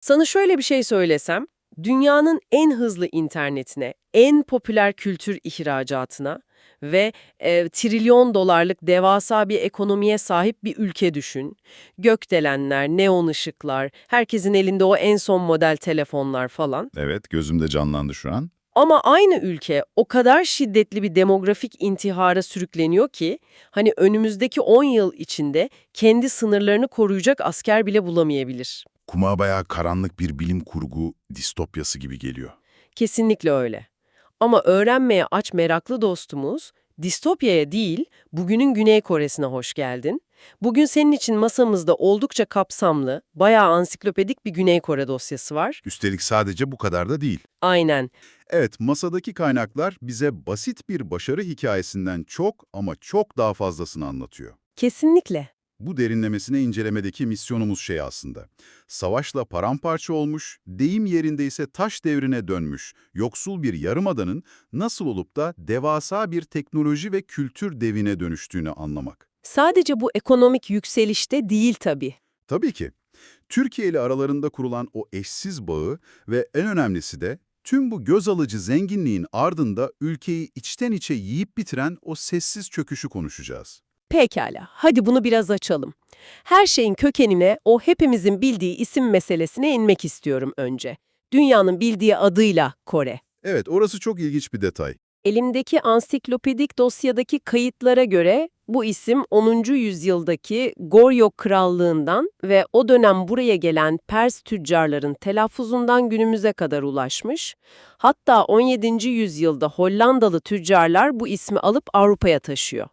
Sana şöyle bir şey söylesem, dünyanın en hızlı internetine, en popüler kültür ihracatına ve trilyon dolarlık devasa bir ekonomiye sahip bir ülke düşün. Gökdelenler, neon ışıklar, herkesin elinde o en son model telefonlar falan. Evet, gözümde canlandı şu an. Ama aynı ülke o kadar şiddetli bir demografik intihara sürükleniyor ki, hani önümüzdeki 10 yıl içinde kendi sınırlarını koruyacak asker bile bulamayabilir. Kuma bayağı karanlık bir bilim kurgu distopyası gibi geliyor. Kesinlikle öyle. Ama öğrenmeye aç meraklı dostumuz, distopyaya değil, bugünün Güney Kore'sine hoş geldin. Bugün senin için masamızda oldukça kapsamlı, bayağı ansiklopedik bir Güney Kore dosyası var. Üstelik sadece bu kadar da değil. Aynen, Evet, masadaki kaynaklar bize basit bir başarı hikayesinden çok ama çok daha fazlasını anlatıyor. kesinlikle. Bu derinlemesine incelemedeki misyonumuz şey aslında. Savaşla paramparça olmuş, deyim yerinde ise taş devrine dönmüş, yoksul bir yarımadanın nasıl olup da devasa bir teknoloji ve kültür devine dönüştüğünü anlamak. Sadece bu ekonomik yükselişte değil tabii. Tabii ki. Türkiye ile aralarında kurulan o eşsiz bağı ve en önemlisi de tüm bu göz alıcı zenginliğin ardında ülkeyi içten içe yiyip bitiren o sessiz çöküşü konuşacağız. Pekala, hadi bunu biraz açalım. Her şeyin kökenine, o hepimizin bildiği isim meselesine inmek istiyorum önce. Dünyanın bildiği adıyla Kore. Evet, orası çok ilginç bir detay. Elimdeki ansiklopedik dosyadaki kayıtlara göre bu isim 10. yüzyıldaki Goryeo Krallığından ve o dönem buraya gelen Pers tüccarların telaffuzundan günümüze kadar ulaşmış. Hatta 17. yüzyılda Hollandalı tüccarlar bu ismi alıp Avrupa'ya taşıyor.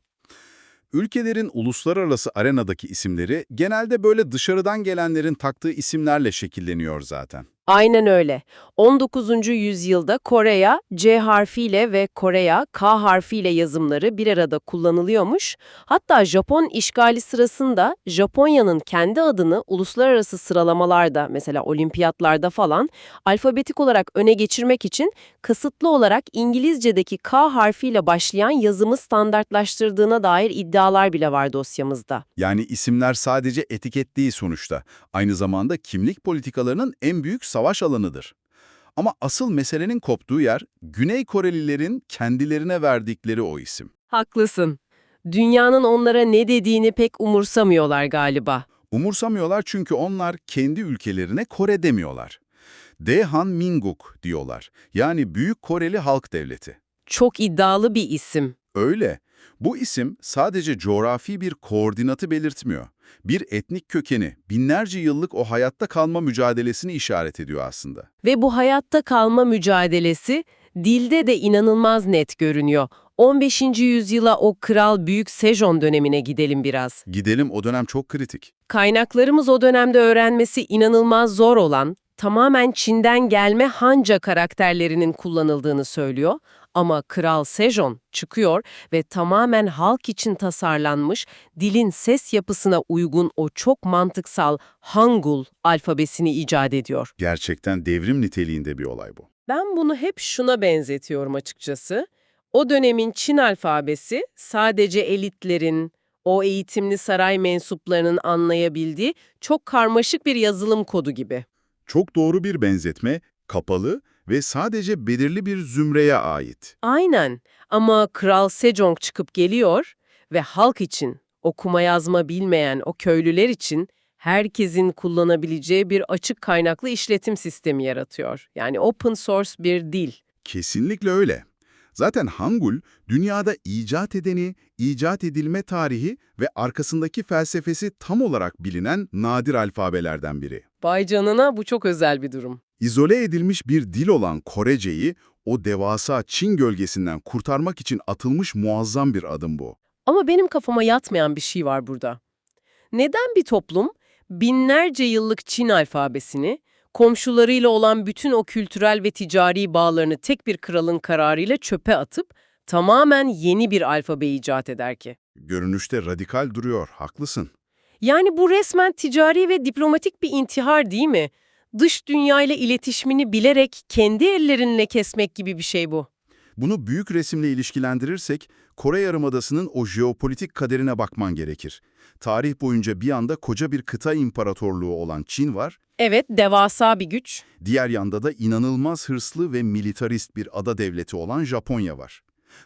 Ülkelerin uluslararası arenadaki isimleri genelde böyle dışarıdan gelenlerin taktığı isimlerle şekilleniyor zaten. Aynen öyle. 19. yüzyılda Koreya C harfiyle ve Koreya K harfiyle yazımları bir arada kullanılıyormuş. Hatta Japon işgali sırasında Japonya'nın kendi adını uluslararası sıralamalarda, mesela olimpiyatlarda falan alfabetik olarak öne geçirmek için kasıtlı olarak İngilizce'deki K harfiyle başlayan yazımı standartlaştırdığına dair iddialar bile var dosyamızda. Yani isimler sadece etiket değil sonuçta. Aynı zamanda kimlik politikalarının en büyük savaş alanıdır. Ama asıl meselenin koptuğu yer, Güney Korelilerin kendilerine verdikleri o isim. Haklısın. Dünyanın onlara ne dediğini pek umursamıyorlar galiba. Umursamıyorlar çünkü onlar kendi ülkelerine Kore demiyorlar. Daehanminguk diyorlar. Yani Büyük Koreli Halk Devleti. Çok iddialı bir isim. Öyle. Bu isim sadece coğrafi bir koordinatı belirtmiyor. Bir etnik kökeni, binlerce yıllık o hayatta kalma mücadelesini işaret ediyor aslında. Ve bu hayatta kalma mücadelesi dilde de inanılmaz net görünüyor. 15. yüzyıla, o Kral Büyük Sejong dönemine gidelim biraz. Gidelim, o dönem çok kritik. Kaynaklarımız o dönemde öğrenmesi inanılmaz zor olan, tamamen Çin'den gelme Hanca karakterlerinin kullanıldığını söylüyor. Ama Kral Sejong çıkıyor ve tamamen halk için tasarlanmış, dilin ses yapısına uygun o çok mantıksal Hangul alfabesini icat ediyor. Gerçekten devrim niteliğinde bir olay bu. Ben bunu hep şuna benzetiyorum açıkçası. O dönemin Çin alfabesi sadece elitlerin, o eğitimli saray mensuplarının anlayabildiği çok karmaşık bir yazılım kodu gibi. Çok doğru bir benzetme, kapalı ve sadece belirli bir zümreye ait. Aynen, ama Kral Sejong çıkıp geliyor ve halk için, okuma yazma bilmeyen o köylüler için herkesin kullanabileceği bir açık kaynaklı işletim sistemi yaratıyor. Yani open source bir dil. Kesinlikle öyle. Zaten Hangul, dünyada icat edeni, icat edilme tarihi ve arkasındaki felsefesi tam olarak bilinen nadir alfabelerden biri. Vay canına, bu çok özel bir durum. İzole edilmiş bir dil olan Korece'yi o devasa Çin gölgesinden kurtarmak için atılmış muazzam bir adım bu. Ama benim kafama yatmayan bir şey var burada. Neden bir toplum binlerce yıllık Çin alfabesini, komşularıyla olan bütün o kültürel ve ticari bağlarını tek bir kralın kararıyla çöpe atıp tamamen yeni bir alfabe icat eder ki? Görünüşte radikal duruyor, haklısın. Yani bu resmen ticari ve diplomatik bir intihar değil mi? Dış dünyayla iletişimini bilerek kendi ellerinle kesmek gibi bir şey bu. Bunu büyük resimle ilişkilendirirsek, Kore Yarımadası'nın o jeopolitik kaderine bakman gerekir. Tarih boyunca bir yanda koca bir kıta imparatorluğu olan Çin var, Evet, devasa bir güç. diğer yanda da inanılmaz hırslı ve militarist bir ada devleti olan Japonya var.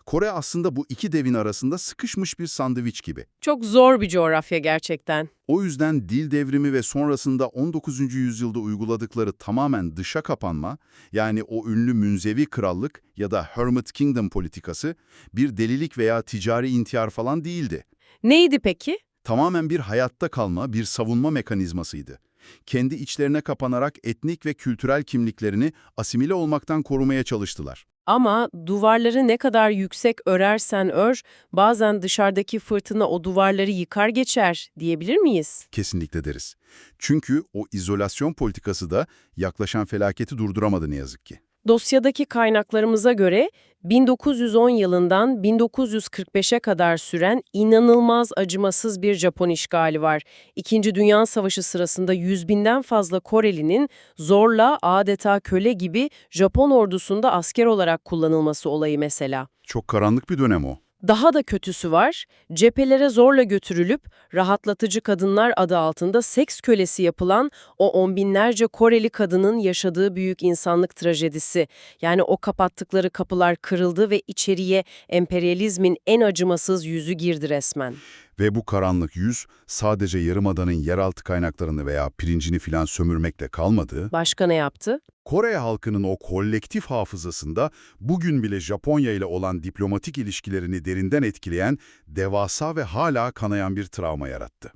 Kore aslında bu iki devin arasında sıkışmış bir sandviç gibi. Çok zor bir coğrafya gerçekten. O yüzden dil devrimi ve sonrasında 19. yüzyılda uyguladıkları tamamen dışa kapanma, yani o ünlü münzevi krallık ya da Hermit Kingdom politikası bir delilik veya ticari intihar falan değildi. Neydi peki? Tamamen bir hayatta kalma, bir savunma mekanizmasıydı. Kendi içlerine kapanarak etnik ve kültürel kimliklerini asimile olmaktan korumaya çalıştılar. Ama duvarları ne kadar yüksek örersen ör, bazen dışarıdaki fırtına o duvarları yıkar geçer diyebilir miyiz? Kesinlikle deriz. Çünkü o izolasyon politikası da yaklaşan felaketi durduramadı ne yazık ki. Dosyadaki kaynaklarımıza göre 1910 yılından 1945'e kadar süren inanılmaz acımasız bir Japon işgali var. İkinci Dünya Savaşı sırasında 100.000'den fazla Korelinin zorla adeta köle gibi Japon ordusunda asker olarak kullanılması olayı mesela. Çok karanlık bir dönem o. Daha da kötüsü var, cephelere zorla götürülüp rahatlatıcı kadınlar adı altında seks kölesi yapılan o on binlerce Koreli kadının yaşadığı büyük insanlık trajedisi. Yani o kapattıkları kapılar kırıldı ve içeriye emperyalizmin en acımasız yüzü girdi resmen. Ve bu karanlık yüz sadece Yarımada'nın yeraltı kaynaklarını veya pirincini filan sömürmekle kalmadı. Başka ne yaptı? Kore halkının o kolektif hafızasında bugün bile Japonya ile olan diplomatik ilişkilerini derinden etkileyen, devasa ve hala kanayan bir travma yarattı.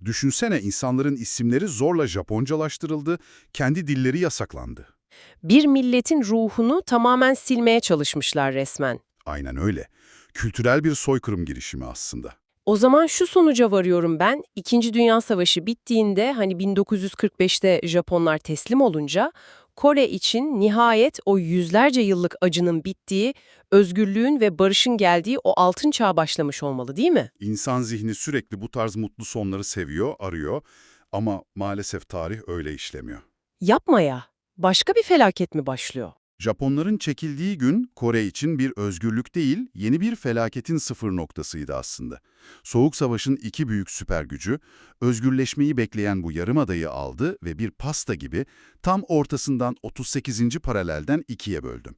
Düşünsene, insanların isimleri zorla Japoncalaştırıldı, kendi dilleri yasaklandı. Bir milletin ruhunu tamamen silmeye çalışmışlar resmen. Aynen öyle. Kültürel bir soykırım girişimi aslında. O zaman şu sonuca varıyorum ben. İkinci Dünya Savaşı bittiğinde hani 1945'te Japonlar teslim olunca Kore için nihayet o yüzlerce yıllık acının bittiği, özgürlüğün ve barışın geldiği o altın çağ başlamış olmalı değil mi? İnsan zihni sürekli bu tarz mutlu sonları seviyor, arıyor ama maalesef tarih öyle işlemiyor. Yapma ya. Başka bir felaket mi başlıyor? Japonların çekildiği gün Kore için bir özgürlük değil, yeni bir felaketin sıfır noktasıydı aslında. Soğuk Savaş'ın iki büyük süper gücü, özgürleşmeyi bekleyen bu yarımadayı aldı ve bir pasta gibi tam ortasından 38. paralelden ikiye böldü.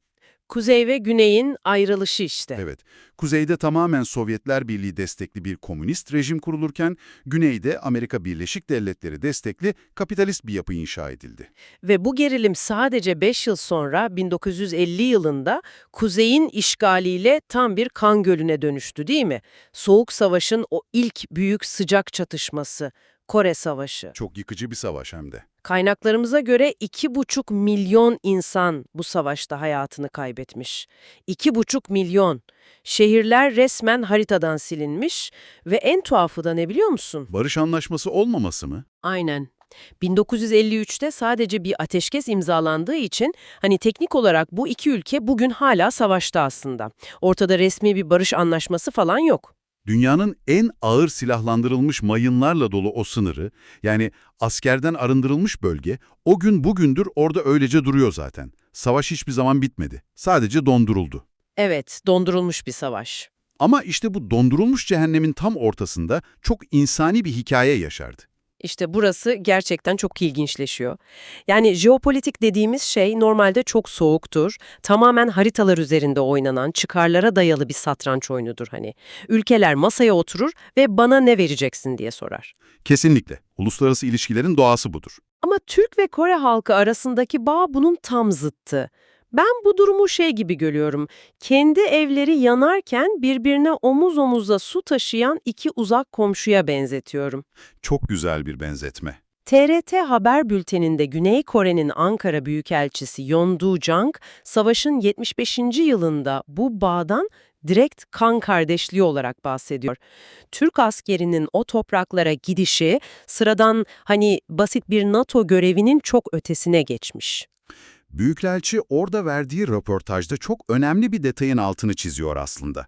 Kuzey ve güneyin ayrılışı işte. Evet, kuzeyde tamamen Sovyetler Birliği destekli bir komünist rejim kurulurken, güneyde Amerika Birleşik Devletleri destekli kapitalist bir yapı inşa edildi. Ve bu gerilim sadece 5 yıl sonra 1950 yılında Kuzey'in işgaliyle tam bir kan gölüne dönüştü değil mi? Soğuk Savaş'ın o ilk büyük sıcak çatışması, Kore Savaşı. Çok yıkıcı bir savaş hem de. Kaynaklarımıza göre 2,5 milyon insan bu savaşta hayatını kaybetmiş. 2,5 milyon. Şehirler resmen haritadan silinmiş ve en tuhafı da ne biliyor musun? Barış anlaşması olmaması mı? Aynen. 1953'te sadece bir ateşkes imzalandığı için hani teknik olarak bu iki ülke bugün hala savaşta aslında. Ortada resmi bir barış anlaşması falan yok. Dünyanın en ağır silahlandırılmış mayınlarla dolu o sınırı, yani askerden arındırılmış bölge, o gün bugündür orada öylece duruyor zaten. Savaş hiçbir zaman bitmedi. Sadece donduruldu. Evet, dondurulmuş bir savaş. Ama işte bu dondurulmuş cehennemin tam ortasında çok insani bir hikaye yaşardı. İşte burası gerçekten çok ilginçleşiyor. Yani jeopolitik dediğimiz şey normalde çok soğuktur. Tamamen haritalar üzerinde oynanan, çıkarlara dayalı bir satranç oyunudur hani. Ülkeler masaya oturur ve bana ne vereceksin diye sorar. Kesinlikle. Uluslararası ilişkilerin doğası budur. Ama Türk ve Kore halkı arasındaki bağ bunun tam zıttı. Ben bu durumu şey gibi görüyorum. Kendi evleri yanarken birbirine omuz omuza su taşıyan iki uzak komşuya benzetiyorum. Çok güzel bir benzetme. TRT Haber Bülteni'nde Güney Kore'nin Ankara Büyükelçisi Yon Do-jang, savaşın 75. yılında bu bağdan direkt kan kardeşliği olarak bahsediyor. Türk askerinin o topraklara gidişi sıradan hani basit bir NATO görevinin çok ötesine geçmiş. Büyükelçi orada verdiği röportajda çok önemli bir detayın altını çiziyor aslında.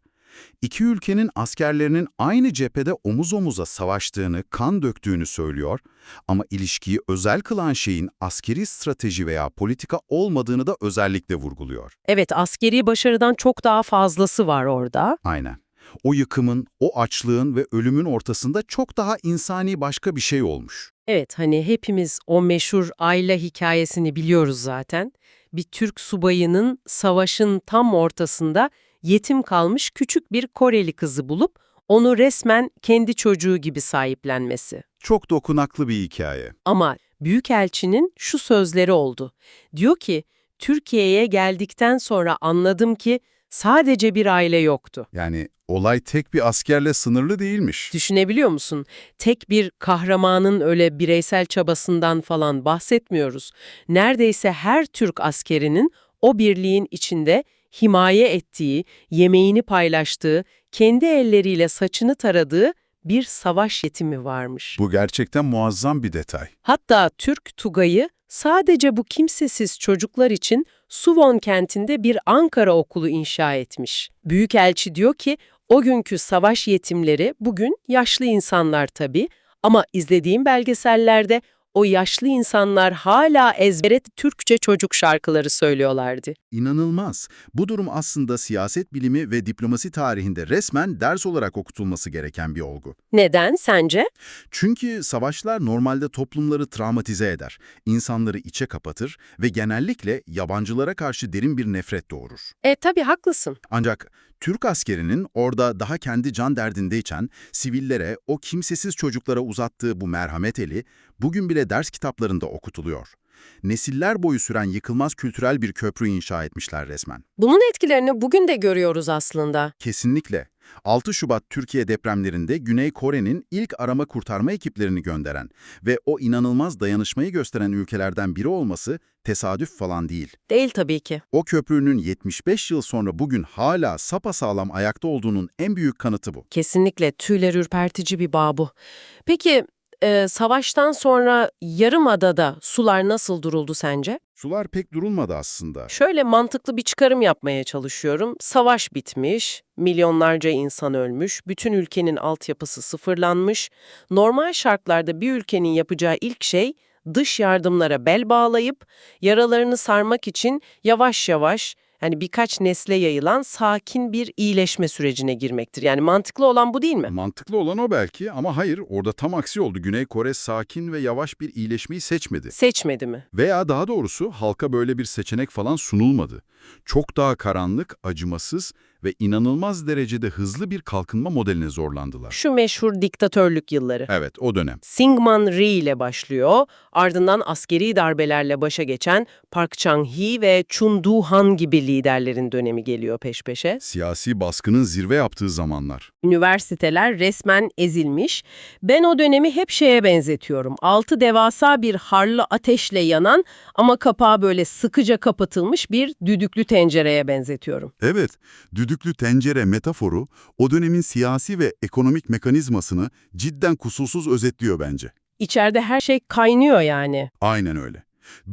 İki ülkenin askerlerinin aynı cephede omuz omuza savaştığını, kan döktüğünü söylüyor ama ilişkiyi özel kılan şeyin askeri strateji veya politika olmadığını da özellikle vurguluyor. Evet, askeri başarıdan çok daha fazlası var orada. Aynen. O yıkımın, o açlığın ve ölümün ortasında çok daha insani başka bir şey olmuş. Evet, hani hepimiz o meşhur Ayla hikayesini biliyoruz zaten. Bir Türk subayının savaşın tam ortasında yetim kalmış küçük bir Koreli kızı bulup onu resmen kendi çocuğu gibi sahiplenmesi. Çok dokunaklı bir hikaye. Ama Büyükelçinin şu sözleri oldu. Diyor ki, Türkiye'ye geldikten sonra anladım ki sadece bir aile yoktu. Yani olay tek bir askerle sınırlı değilmiş. Düşünebiliyor musun? Tek bir kahramanın öyle bireysel çabasından falan bahsetmiyoruz. Neredeyse her Türk askerinin o birliğin içinde himaye ettiği, yemeğini paylaştığı, kendi elleriyle saçını taradığı bir savaş yetimi varmış. Bu gerçekten muazzam bir detay. Hatta Türk Tugayı sadece bu kimsesiz çocuklar için Suvon kentinde bir Ankara okulu inşa etmiş. Büyükelçi diyor ki, o günkü savaş yetimleri bugün yaşlı insanlar tabii ama izlediğim belgesellerde o yaşlı insanlar hala ezbere Türkçe çocuk şarkıları söylüyorlardı. İnanılmaz. Bu durum aslında siyaset bilimi ve diplomasi tarihinde resmen ders olarak okutulması gereken bir olgu. Neden sence? Çünkü savaşlar normalde toplumları travmatize eder, insanları içe kapatır ve genellikle yabancılara karşı derin bir nefret doğurur. Tabii haklısın. Ancak Türk askerinin orada daha kendi can derdindeyken sivillere, o kimsesiz çocuklara uzattığı bu merhamet eli bugün bile ders kitaplarında okutuluyor. Nesiller boyu süren yıkılmaz kültürel bir köprü inşa etmişler resmen. Bunun etkilerini bugün de görüyoruz aslında. Kesinlikle. 6 Şubat Türkiye depremlerinde Güney Kore'nin ilk arama kurtarma ekiplerini gönderen ve o inanılmaz dayanışmayı gösteren ülkelerden biri olması tesadüf falan değil. Değil tabii ki. O köprünün 75 yıl sonra bugün hala sapasağlam ayakta olduğunun en büyük kanıtı bu. Kesinlikle tüyler ürpertici bir bağ bu. Peki savaştan sonra Yarımada'da sular nasıl duruldu sence? Sular pek durulmadı aslında. Şöyle mantıklı bir çıkarım yapmaya çalışıyorum. Savaş bitmiş, milyonlarca insan ölmüş, bütün ülkenin altyapısı sıfırlanmış. Normal şartlarda bir ülkenin yapacağı ilk şey dış yardımlara bel bağlayıp yaralarını sarmak için yavaş yavaş birkaç nesle yayılan sakin bir iyileşme sürecine girmektir. Yani mantıklı olan bu değil mi? Mantıklı olan o belki ama hayır, orada tam aksi oldu. Güney Kore sakin ve yavaş bir iyileşmeyi seçmedi. Seçmedi mi? Veya daha doğrusu halka böyle bir seçenek falan sunulmadı. Çok daha karanlık, acımasız ve inanılmaz derecede hızlı bir kalkınma modeline zorlandılar. Şu meşhur diktatörlük yılları. Evet, o dönem. Syngman Rhee ile başlıyor, ardından askeri darbelerle başa geçen Park Chung-hee ve Chun Doo-han gibi liderlerin dönemi geliyor peş peşe. Siyasi baskının zirve yaptığı zamanlar. Üniversiteler resmen ezilmiş. Ben o dönemi hep şeye benzetiyorum. Altı devasa bir harlı ateşle yanan ama kapağı böyle sıkıca kapatılmış bir düdüklü tencereye benzetiyorum. Evet, düdüklü tencere metaforu o dönemin siyasi ve ekonomik mekanizmasını cidden kusursuz özetliyor bence. İçeride her şey kaynıyor yani. Aynen öyle.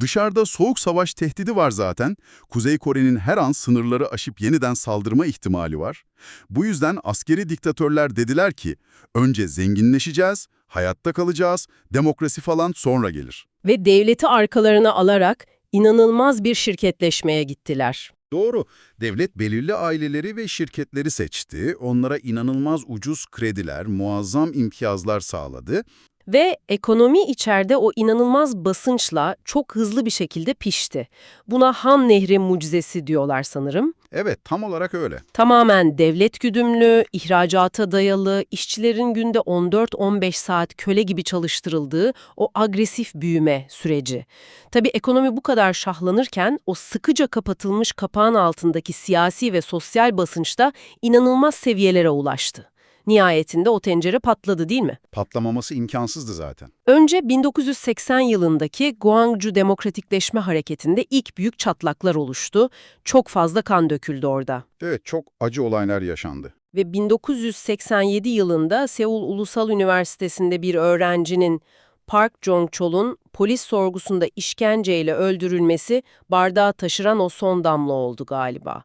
Dışarıda soğuk savaş tehdidi var zaten. Kuzey Kore'nin her an sınırları aşıp yeniden saldırma ihtimali var. Bu yüzden askeri diktatörler dediler ki, önce zenginleşeceğiz, hayatta kalacağız, demokrasi falan sonra gelir. Ve devleti arkalarına alarak inanılmaz bir şirketleşmeye gittiler. Doğru. Devlet belirli aileleri ve şirketleri seçti, onlara inanılmaz ucuz krediler, muazzam imtiyazlar sağladı. Ve ekonomi içeride o inanılmaz basınçla çok hızlı bir şekilde pişti. Buna Han Nehri mucizesi diyorlar sanırım. Evet, tam olarak öyle. Tamamen devlet güdümlü, ihracata dayalı, işçilerin günde 14-15 saat köle gibi çalıştırıldığı o agresif büyüme süreci. Tabii ekonomi bu kadar şahlanırken o sıkıca kapatılmış kapağın altındaki siyasi ve sosyal basınç da inanılmaz seviyelere ulaştı. Nihayetinde o tencere patladı değil mi? Patlamaması imkansızdı zaten. Önce 1980 yılındaki Gwangju Demokratikleşme Hareketi'nde ilk büyük çatlaklar oluştu. Çok fazla kan döküldü orada. Evet, çok acı olaylar yaşandı. Ve 1987 yılında Seul Ulusal Üniversitesi'nde bir öğrencinin Park Jong-chol'un polis sorgusunda işkenceyle öldürülmesi bardağı taşıran o son damla oldu galiba.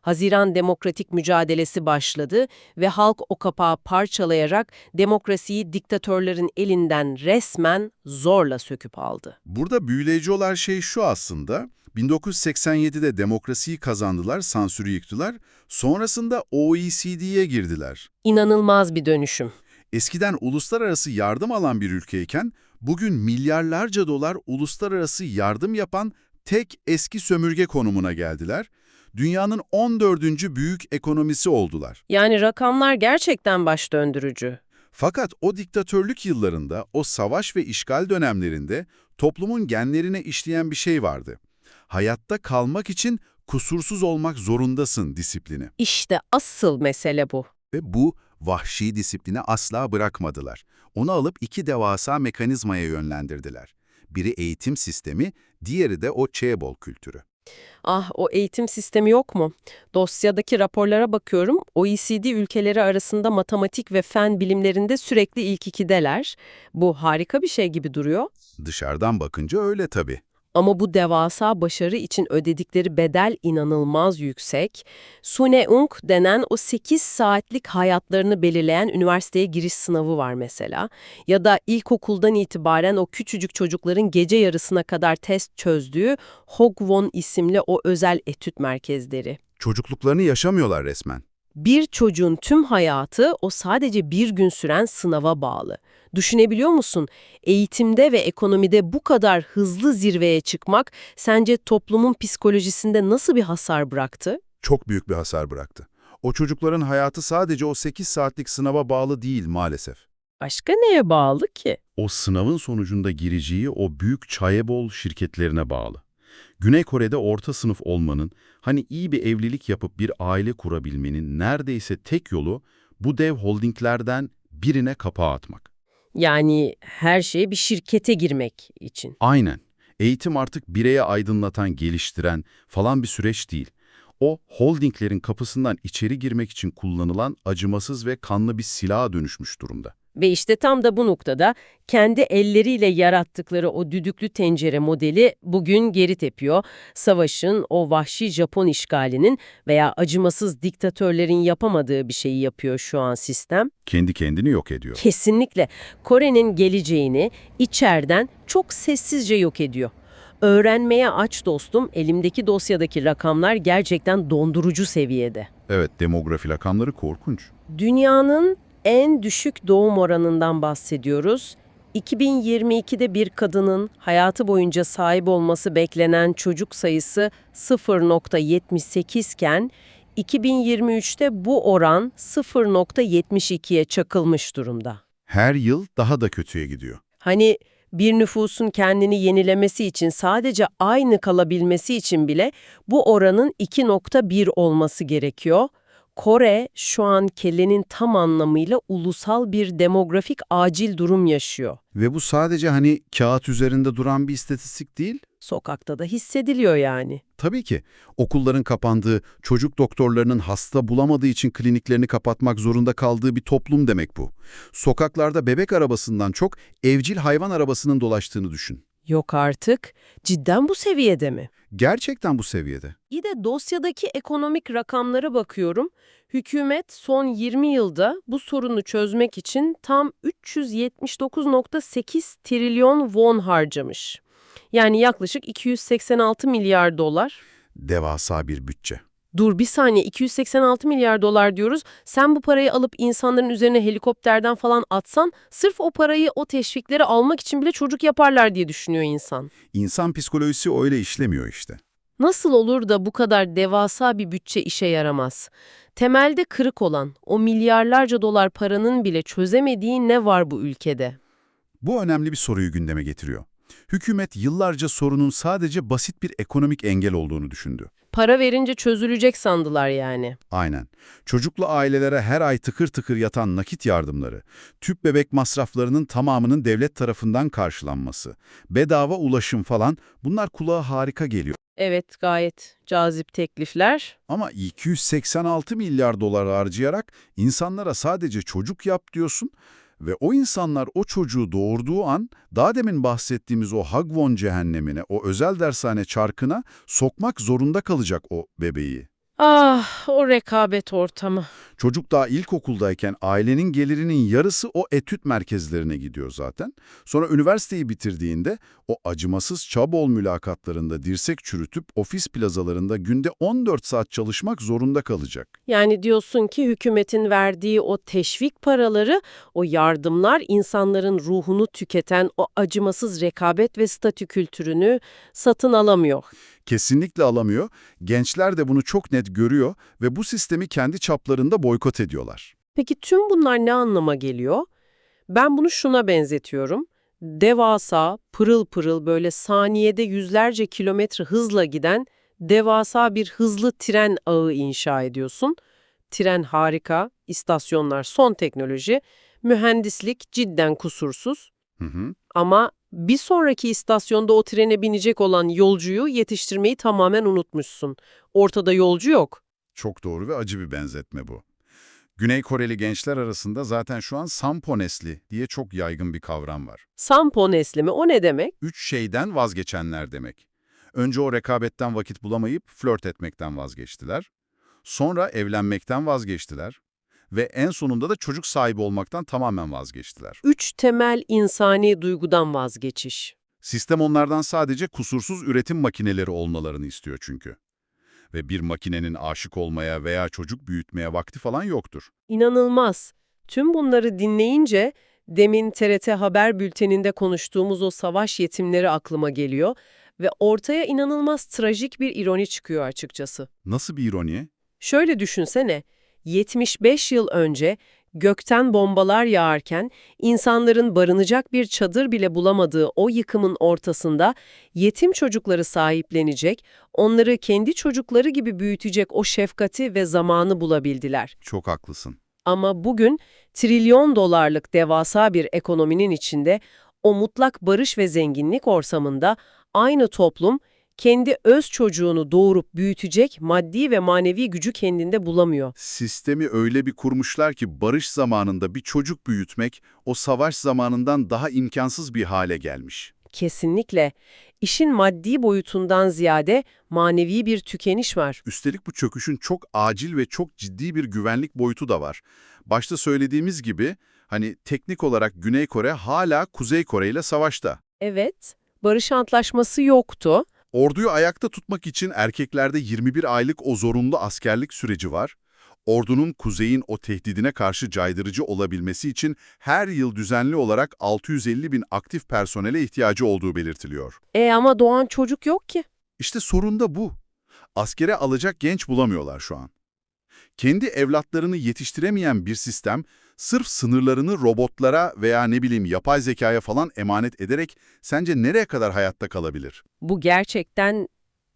Haziran Demokratik Mücadelesi başladı ve halk o kapağı parçalayarak demokrasiyi diktatörlerin elinden resmen zorla söküp aldı. Burada büyüleyici olan şey şu aslında, 1987'de demokrasiyi kazandılar, sansürü yıktılar, sonrasında OECD'ye girdiler. İnanılmaz bir dönüşüm. Eskiden uluslararası yardım alan bir ülkeyken, bugün milyarlarca dolar uluslararası yardım yapan tek eski sömürge konumuna geldiler. Dünyanın 14. büyük ekonomisi oldular. Yani rakamlar gerçekten baş döndürücü. Fakat o diktatörlük yıllarında, o savaş ve işgal dönemlerinde toplumun genlerine işleyen bir şey vardı. Hayatta kalmak için kusursuz olmak zorundasın disiplini. İşte asıl mesele bu. Ve bu vahşi disiplini asla bırakmadılar. Onu alıp iki devasa mekanizmaya yönlendirdiler. Biri eğitim sistemi, diğeri de o chaebol kültürü. Ah, o eğitim sistemi yok mu? Dosyadaki raporlara bakıyorum. OECD ülkeleri arasında matematik ve fen bilimlerinde sürekli ilk ikideler. Bu harika bir şey gibi duruyor. Dışarıdan bakınca öyle tabii. Ama bu devasa başarı için ödedikleri bedel inanılmaz yüksek. Suneung denen o 8 saatlik hayatlarını belirleyen üniversiteye giriş sınavı var mesela. Ya da ilkokuldan itibaren o küçücük çocukların gece yarısına kadar test çözdüğü Hogwon isimli o özel etüt merkezleri. Çocukluklarını yaşamıyorlar resmen. Bir çocuğun tüm hayatı o sadece bir gün süren sınava bağlı. Düşünebiliyor musun? Eğitimde ve ekonomide bu kadar hızlı zirveye çıkmak sence toplumun psikolojisinde nasıl bir hasar bıraktı? Çok büyük bir hasar bıraktı. O çocukların hayatı sadece o 8 saatlik sınava bağlı değil maalesef. Başka neye bağlı ki? O sınavın sonucunda gireceği o büyük chaebol şirketlerine bağlı. Güney Kore'de orta sınıf olmanın, hani iyi bir evlilik yapıp bir aile kurabilmenin neredeyse tek yolu bu dev holdinglerden birine kapağı atmak. Yani her şeye bir şirkete girmek için. Aynen. Eğitim artık bireye aydınlatan, geliştiren falan bir süreç değil. O, holdinglerin kapısından içeri girmek için kullanılan acımasız ve kanlı bir silaha dönüşmüş durumda. Ve işte tam da bu noktada kendi elleriyle yarattıkları o düdüklü tencere modeli bugün geri tepiyor. Savaşın, o vahşi Japon işgalinin veya acımasız diktatörlerin yapamadığı bir şeyi yapıyor şu an sistem. Kendi kendini yok ediyor. Kesinlikle Kore'nin geleceğini içeriden çok sessizce yok ediyor. Öğrenmeye aç dostum, elimdeki dosyadaki rakamlar gerçekten dondurucu seviyede. Evet, demografi rakamları korkunç. Dünyanın en düşük doğum oranından bahsediyoruz. 2022'de bir kadının hayatı boyunca sahip olması beklenen çocuk sayısı 0,78 iken 2023'te bu oran 0,72'ye çakılmış durumda. Her yıl daha da kötüye gidiyor. Hani bir nüfusun kendini yenilemesi için sadece aynı kalabilmesi için bile bu oranın 2,1 olması gerekiyor. Kore şu an kelimenin tam anlamıyla ulusal bir demografik acil durum yaşıyor. Ve bu sadece hani kağıt üzerinde duran bir istatistik değil. Sokakta da hissediliyor yani. Tabii ki okulların kapandığı, çocuk doktorlarının hasta bulamadığı için kliniklerini kapatmak zorunda kaldığı bir toplum demek bu. Sokaklarda bebek arabasından çok evcil hayvan arabasının dolaştığını düşün. Yok artık. Cidden bu seviyede mi? Gerçekten bu seviyede. Bir de dosyadaki ekonomik rakamlara bakıyorum. Hükümet son 20 yılda bu sorunu çözmek için tam 379,8 trilyon won harcamış. Yani yaklaşık 286 milyar dolar. Devasa bir bütçe. Dur bir saniye, 286 milyar dolar diyoruz. Sen bu parayı alıp insanların üzerine helikopterden falan atsan sırf o parayı, o teşvikleri almak için bile çocuk yaparlar diye düşünüyor insan. İnsan psikolojisi öyle işlemiyor işte. Nasıl olur da bu kadar devasa bir bütçe işe yaramaz? Temelde kırık olan, o milyarlarca dolar paranın bile çözemediği ne var bu ülkede? Bu önemli bir soruyu gündeme getiriyor. Hükümet yıllarca sorunun sadece basit bir ekonomik engel olduğunu düşündü. Para verince çözülecek sandılar yani. Aynen. Çocuklu ailelere her ay tıkır tıkır yatan nakit yardımları, tüp bebek masraflarının tamamının devlet tarafından karşılanması, bedava ulaşım falan bunlar kulağa harika geliyor. Evet, gayet cazip teklifler. Ama 286 milyar dolar harcayarak insanlara sadece çocuk yap diyorsun ve o insanlar o çocuğu doğurduğu an daha demin bahsettiğimiz o Hagwon cehennemine, o özel dershane çarkına sokmak zorunda kalacak o bebeği. Ah, o rekabet ortamı. Çocuk daha ilkokuldayken ailenin gelirinin yarısı o etüt merkezlerine gidiyor zaten. Sonra üniversiteyi bitirdiğinde o acımasız Çabol mülakatlarında dirsek çürütüp ofis plazalarında günde 14 saat çalışmak zorunda kalacak. Yani diyorsun ki hükümetin verdiği o teşvik paraları, o yardımlar insanların ruhunu tüketen o acımasız rekabet ve statü kültürünü satın alamıyor. Kesinlikle alamıyor. Gençler de bunu çok net görüyor ve bu sistemi kendi çaplarında boykot ediyorlar. Peki tüm bunlar ne anlama geliyor? Ben bunu şuna benzetiyorum. Devasa, pırıl pırıl böyle saniyede yüzlerce kilometre hızla giden devasa bir hızlı tren ağı inşa ediyorsun. Tren harika, istasyonlar son teknoloji, mühendislik cidden kusursuz. Hı hı. Ama bir sonraki istasyonda o trene binecek olan yolcuyu yetiştirmeyi tamamen unutmuşsun. Ortada yolcu yok. Çok doğru ve acı bir benzetme bu. Güney Koreli gençler arasında zaten şu an Sampo nesli diye çok yaygın bir kavram var. Sampo nesli mi? O ne demek? 3 şeyden vazgeçenler demek. Önce o rekabetten vakit bulamayıp flört etmekten vazgeçtiler. Sonra evlenmekten vazgeçtiler. Ve en sonunda da çocuk sahibi olmaktan tamamen vazgeçtiler. 3 temel insani duygudan vazgeçiş. Sistem onlardan sadece kusursuz üretim makineleri olmalarını istiyor çünkü. Ve bir makinenin aşık olmaya veya çocuk büyütmeye vakti falan yoktur. İnanılmaz. Tüm bunları dinleyince demin TRT Haber Bülteni'nde konuştuğumuz o savaş yetimleri aklıma geliyor ve ortaya inanılmaz trajik bir ironi çıkıyor açıkçası. Nasıl bir ironi? Şöyle düşünsene, 75 yıl önce gökten bombalar yağarken insanların barınacak bir çadır bile bulamadığı o yıkımın ortasında yetim çocukları sahiplenecek, onları kendi çocukları gibi büyütecek o şefkati ve zamanı bulabildiler. Çok haklısın. Ama bugün trilyon dolarlık devasa bir ekonominin içinde o mutlak barış ve zenginlik ortamında aynı toplum kendi öz çocuğunu doğurup büyütecek maddi ve manevi gücü kendinde bulamıyor. Sistemi öyle bir kurmuşlar ki barış zamanında bir çocuk büyütmek o savaş zamanından daha imkansız bir hale gelmiş. Kesinlikle. İşin maddi boyutundan ziyade manevi bir tükeniş var. Üstelik bu çöküşün çok acil ve çok ciddi bir güvenlik boyutu da var. Başta söylediğimiz gibi hani teknik olarak Güney Kore hala Kuzey Kore ile savaşta. Evet, barış antlaşması yoktu. Orduyu ayakta tutmak için erkeklerde 21 aylık o zorunlu askerlik süreci var. Ordunun kuzeyin o tehdidine karşı caydırıcı olabilmesi için her yıl düzenli olarak 650 bin aktif personele ihtiyacı olduğu belirtiliyor. Ama doğan çocuk yok ki. İşte sorun da bu. Askere alacak genç bulamıyorlar şu an. Kendi evlatlarını yetiştiremeyen bir sistem, sırf sınırlarını robotlara veya ne bileyim yapay zekaya falan emanet ederek sence nereye kadar hayatta kalabilir? Bu gerçekten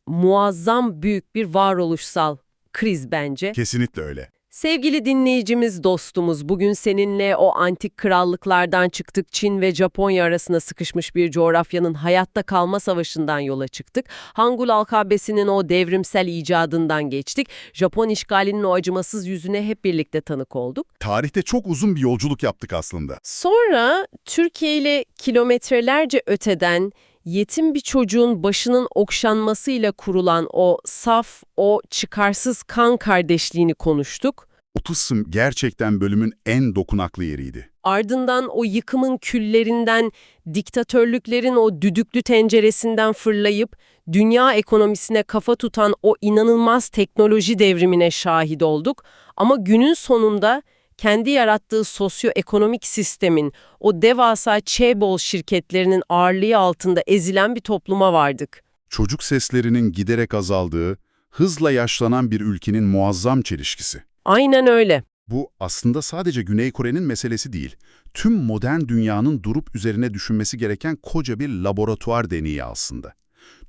muazzam büyük bir varoluşsal kriz bence. Kesinlikle öyle. Sevgili dinleyicimiz, dostumuz, bugün seninle o antik krallıklardan çıktık, Çin ve Japonya arasında sıkışmış bir coğrafyanın hayatta kalma savaşından yola çıktık. Hangul alfabesinin o devrimsel icadından geçtik. Japon işgalinin o acımasız yüzüne hep birlikte tanık olduk. Tarihte çok uzun bir yolculuk yaptık aslında. Sonra Türkiye ile kilometrelerce öteden yetim bir çocuğun başının okşanmasıyla kurulan o saf, o çıkarsız kan kardeşliğini konuştuk. O tılsım gerçekten bölümün en dokunaklı yeriydi. Ardından o yıkımın küllerinden, diktatörlüklerin o düdüklü tenceresinden fırlayıp dünya ekonomisine kafa tutan o inanılmaz teknoloji devrimine şahit olduk. Ama günün sonunda kendi yarattığı sosyoekonomik sistemin, o devasa chaebol şirketlerinin ağırlığı altında ezilen bir topluma vardık. Çocuk seslerinin giderek azaldığı, hızla yaşlanan bir ülkenin muazzam çelişkisi. Aynen öyle. Bu aslında sadece Güney Kore'nin meselesi değil. Tüm modern dünyanın durup üzerine düşünmesi gereken koca bir laboratuvar deneyi aslında.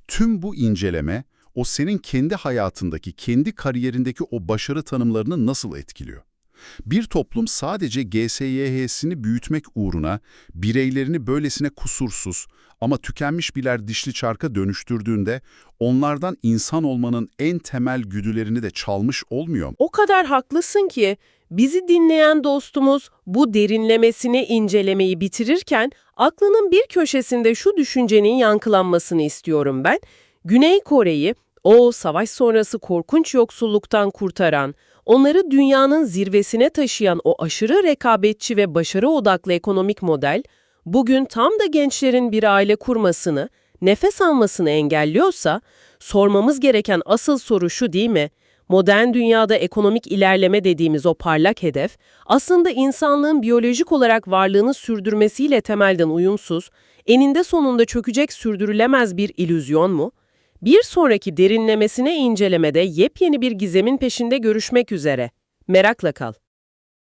Tüm bu inceleme, o senin kendi hayatındaki, kendi kariyerindeki o başarı tanımlarını nasıl etkiliyor? Bir toplum sadece GSYH'sini büyütmek uğruna bireylerini böylesine kusursuz ama tükenmiş birer dişli çarka dönüştürdüğünde onlardan insan olmanın en temel güdülerini de çalmış olmuyor mu? O kadar haklısın ki bizi dinleyen dostumuz bu derinlemesine incelemeyi bitirirken aklının bir köşesinde şu düşüncenin yankılanmasını istiyorum ben. Güney Kore'yi O, savaş sonrası korkunç yoksulluktan kurtaran, onları dünyanın zirvesine taşıyan o aşırı rekabetçi ve başarı odaklı ekonomik model, bugün tam da gençlerin bir aile kurmasını, nefes almasını engelliyorsa, sormamız gereken asıl soru şu değil mi? Modern dünyada ekonomik ilerleme dediğimiz o parlak hedef, aslında insanlığın biyolojik olarak varlığını sürdürmesiyle temelden uyumsuz, eninde sonunda çökecek sürdürülemez bir illüzyon mu? Bir sonraki derinlemesine incelemede yepyeni bir gizemin peşinde görüşmek üzere. Merakla kal.